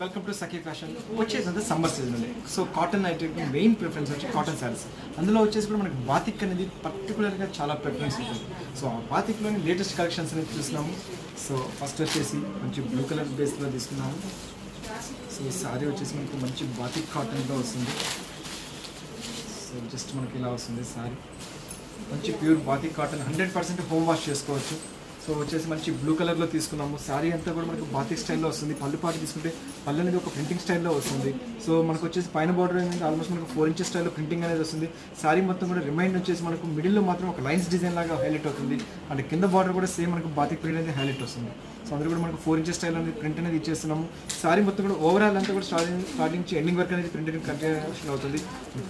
Welcome to Sakhi fashion. వచ్చేసి summer season అండి. So cotton item main preference వచ్చి cotton saris. అందులో వచ్చేసి కూడా మనకి బాతిక్ అనేది పర్టికులర్గా చాలా ప్రిఫరెన్స్ ఉంటుంది. సో ఆ బాతిక్లోని లేటెస్ట్ కలెక్షన్స్ అనేది చూస్తున్నాము. సో ఫస్ట్ వచ్చేసి మంచి బ్లూ కలర్ బేస్లో తీసుకున్నాము. సో ఈ శారీ వచ్చేసి మనకు మంచి బాతిక్ కాటన్లో వస్తుంది. సో జస్ట్ మనకి ఇలా వస్తుంది శారీ. మంచి pure batik cotton 100% home wash చేసుకోవచ్చు. సో వచ్చేసి మంచి బ్లూ కలర్లో తీసుకున్నాము. శారీ అంతా కూడా మనకు బాతిక్ స్టైల్లో వస్తుంది. పళ్ళు పాటు తీసుకుంటే పళ్ళు అనేది ఒక ప్రింటింగ్ స్టైల్లో వస్తుంది. సో మనకు వచ్చేసి పైన బార్డర్ అనేది ఆల్మోస్ట్ మనకు 4 ఇంచెస్ స్టైల్లో ప్రింటింగ్ అనేది వస్తుంది. శారీ మొత్తం కూడా రిమైండ్ వచ్చేసి మనకు మిడిల్లో మాత్రం ఒక లైన్స్ డిజైన్ లాగా హైలైట్ అవుతుంది. అండ్ కింద బార్డర్ కూడా సేమ్ మనకు బాతిక్ ప్రింట్ అనేది హైలైట్ వస్తుంది. సో అందులో కూడా మనకు 4 ఇంచెస్ స్టైల్ అనేది ప్రింట్ అనేది ఇచ్చేస్తున్నాము. శారీ మొత్తం కూడా ఓవరాల్ అంతా కూడా స్టార్టింగ్ నుంచి ఎండింగ్ వరకు అనేది ప్రింట్ అనేది కంటిన్యూషన్ అవుతుంది.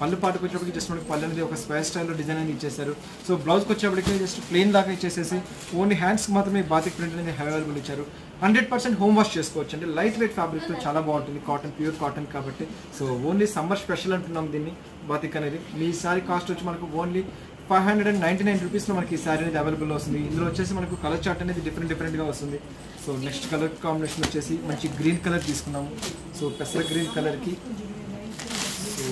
పళ్ళు పాటుకు వచ్చేప్పటికి జస్ట్ మనకి పళ్ళు అనేది ఒక స్క్వేర్ స్టైల్లో డిజైన్ అనేది ఇచ్చేసారు. సో బ్లౌజ్కి వచ్చేప్పటికి జస్ట్ ప్లెయిన్ లాగా ఇచ్చేసేసి ఓన్లీ హ్యాండ్స్కి మాత్రమే బాతిక్ ప్రింట్ అనేది అవైలబుల్ ఇచ్చారు. 100% హోమ్ వాష్ చేసుకోవచ్చు అంటే లైట్ వెయిట్ ఫ్యాబ్రిక్తో చాలా బాగుంటుంది. కాటన్ ప్యూర్ కాటన్ కాబట్టి సో ఓన్లీ సమ్మర్ స్పెషల్ అంటున్నాం దీన్ని బాతిక్ అనేది. మీ సారీ కాస్ట్ వచ్చి మనకు ఓన్లీ 599 రూపీస్లో మనకి ఈ శారీ అనేది అవైలబుల్ వస్తుంది. ఇందులో వచ్చేసి మనకు కలర్ చార్ట్ అనేది డిఫరెంట్గా వస్తుంది. సో నెక్స్ట్ కలర్ కాంబినేషన్ వచ్చేసి మంచి గ్రీన్ కలర్ తీసుకున్నాము. సో పెసర గ్రీన్ కలర్కి సో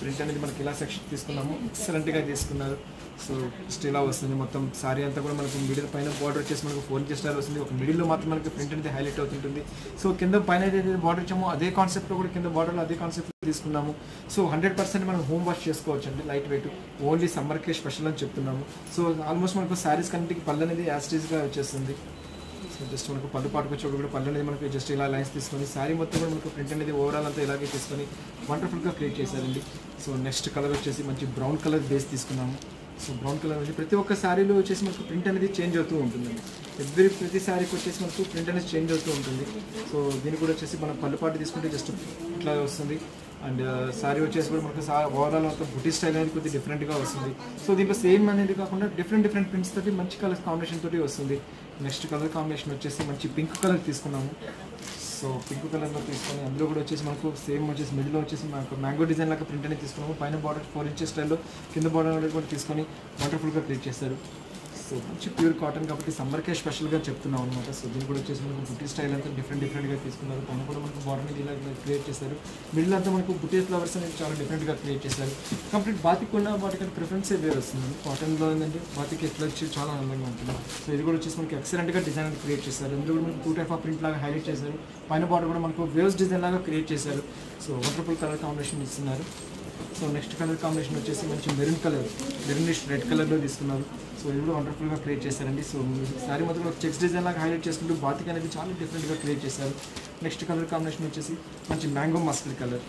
ప్రింట్ అనేది మనకి ఇలా సెక్షన్ తీసుకున్నాము. ఎక్సలెంట్గా తీసుకున్నారు. సో జస్ట్ ఇలా వస్తుంది మొత్తం శారీ అంతా కూడా మనకు మిడిల్ పైన బార్డర్ వచ్చేసి మనకు 4 ఇంచెస్ స్టైల్ వస్తుంది. ఒక మిడిల్లో మాత్రం మనకి ప్రింట్ అనేది హైలైట్ అవుతుంటుంది. సో కింద పైన ఏదైతే బార్డర్ ఇచ్చామో అదే కాన్సెప్ట్లో కూడా కింద బార్డర్లో అదే కాన్సెప్ట్లో తీసుకున్నాము. సో 100% మనం హోమ్ వాష్ చేసుకోవచ్చు అండి. లైట్ వెయిట్ ఓన్లీ సమ్మర్కే స్పెషల్ అని చెప్తున్నాము. సో ఆల్మోస్ట్ మనకు శారీస్ కంటికి పళ్ళు అనేది యాస్టీస్గా వచ్చేస్తుంది. సో జస్ట్ మనకు పళ్ళు పాటుకొచ్చేప్పుడు కూడా పళ్ళు అనేది మనకి జస్ట్ ఇలా లైన్స్ తీసుకొని శారీ మొత్తం కూడా మనకు ప్రింట్ అనేది ఓవరాల్ అంతా ఇలాగే తీసుకొని వండర్ఫుల్గా క్రియేట్ చేశారండి. సో నెక్స్ట్ కలర్ వచ్చేసి మంచి బ్రౌన్ కలర్ బేస్ తీసుకున్నాము. సో బ్రౌన్ కలర్ వచ్చి ప్రతి ఒక్క శారీలో వచ్చేసి మనకు ప్రింట్ అనేది చేంజ్ అవుతూ ఉంటుందండి. ప్రతి శారీకి వచ్చేసి మనకు ప్రింట్ అనేది చేంజ్ అవుతూ ఉంటుంది. సో దీనికి కూడా వచ్చేసి మనం పళ్ళు పాటు తీసుకుంటే జస్ట్ ఇట్లా వస్తుంది. అండ్ శారీ వచ్చేసి కూడా మనకు ఓవరాల్ అంతా బుటీ స్టైల్ అనేది కొద్దిగా డిఫరెంట్గా వస్తుంది. సో దీంట్లో సేమ్ అనేది కాకుండా డిఫరెంట్ ప్రింట్స్ తోటి మంచి కలర్ కాంబినేషన్ తోటి వస్తుంది. నెక్స్ట్ కలర్ కాంబినేషన్ వచ్చేసి మంచి పింక్ కలర్ తీసుకున్నాము. సో పింక్ కలర్లో తీసుకొని అందులో కూడా వచ్చేసి మనకు సేమ్ వచ్చేసి మిడిల్లో వచ్చేసి మనకు మ్యాంగో డిజైన్ లాగా ప్రింట్ అనేది తీసుకున్నాము. పైన బార్డర్ 4 ఇంచెస్ స్టైల్లో కింద బార్డర్ కూడా తీసుకొని వండర్ఫుల్గా క్రియేట్ చేస్తారు. సో మంచి ప్యూర్ కాటన్ కాబట్టి సమ్మర్కే స్పెషల్గా చెప్తున్నాం అనమాట. సో దీన్ని కూడా వచ్చేసి మనకు బుటీ స్టైల్ అంతా డిఫరెంట్గా తీసుకున్నారు. పైన కూడా మనకు బార్డర్ అనేది ఇలా క్రియేట్ చేశారు. మిడిల్ అంతా మనకు బుటీ ఫ్లవర్స్ అనేది చాలా డిఫరెంట్గా క్రియేట్ చేశారు. కంప్లీట్ బాతిక్ ఉన్న వాటికంటే ప్రిఫరెన్సే వేరు వస్తుంది. కాటన్లో ఏంటంటే బాతిక్ ఎట్లా వచ్చి చాలా అందంగా ఉంటుంది. సో ఇది కూడా వచ్చేసి మనకి ఎక్సలెంట్గా డిజైన్ అనేది క్రియేట్ చేశారు. ఇందులో కూడా మనకు 2 టైప్ ఆఫ్ ప్రింట్ లాగా హైలైట్ చేశారు. పైన బార్డర్ కూడా మనకు వేవ్స్ డిజైన్ లాగా క్రియేట్ చేశారు. సో వండర్ఫుల్ కలర్ కాంబినేషన్ ఇస్తున్నారు. సో నెక్స్ట్ కలర్ కాంబినేషన్ వచ్చేసి మంచి మెరూనిష్ రెడ్ కలర్లో తీసుకున్నారు. సో ఇది కూడా వండర్ఫుల్గా క్రియేట్ చేశారండి. సో శారీ మొత్తం చెక్స్ డిజైన్ లాగా హైలైట్ చేసుకుంటూ బాతిక్ అనేది చాలా డిఫరెంట్గా క్రియేట్ చేశారు. నెక్స్ట్ కలర్ కాంబినేషన్ వచ్చేసి మంచి మ్యాంగో మస్టర్డ్ కలర్.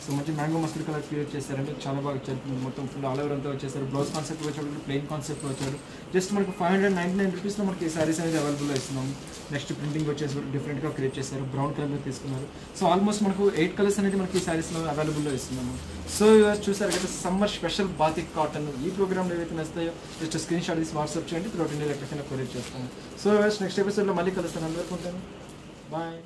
సో మంచి మ్యాంగో మస్టర్డ్ కలర్ క్రియేట్ చేశారండి. చాలా బాగా వచ్చారు. మొత్తం ఫుల్ ఆల్ ఓవర్ అంతా వచ్చేసారు. బ్లౌజ్ కాన్సెప్ట్ వచ్చేటప్పుడు ప్లెయిన్ కాన్సెప్ట్లో వచ్చారు. జస్ట్ మనకు 599 రూపీస్లో మనకి ఈ శారీస్ అనేది అవైలబుల్లో ఇస్తున్నాము. నెక్స్ట్ ప్రింటింగ్ వచ్చేసి కూడా డిఫరెంట్గా క్రియేట్ చేశారు. బ్రౌన్ కలర్లో తీసుకున్నారు. సో ఆల్మోస్ట్ మనకు 8 కలర్స్ అనేది మనకి ఈ శారీస్లో అవైలబుల్లో ఇస్తున్నాము. సో చూసారు కదా సమ్మర్ స్పెషల్ బాతిక్ కాటన్. ఈ ప్రోగ్రామ్లో ఏవైతే నచ్చుతాయో జస్ట్ స్క్రీన్ షాట్ తీసి వాట్సాప్ చేయండి. త్రూఅవుట్ ఇండియా ఎక్కడికైనా కొరియర్ చేస్తాను. సో నెక్స్ట్ ఎపిసోడ్లో మళ్ళీ కలుస్తాను. అందరికీ ఉంటాను. బాయ్.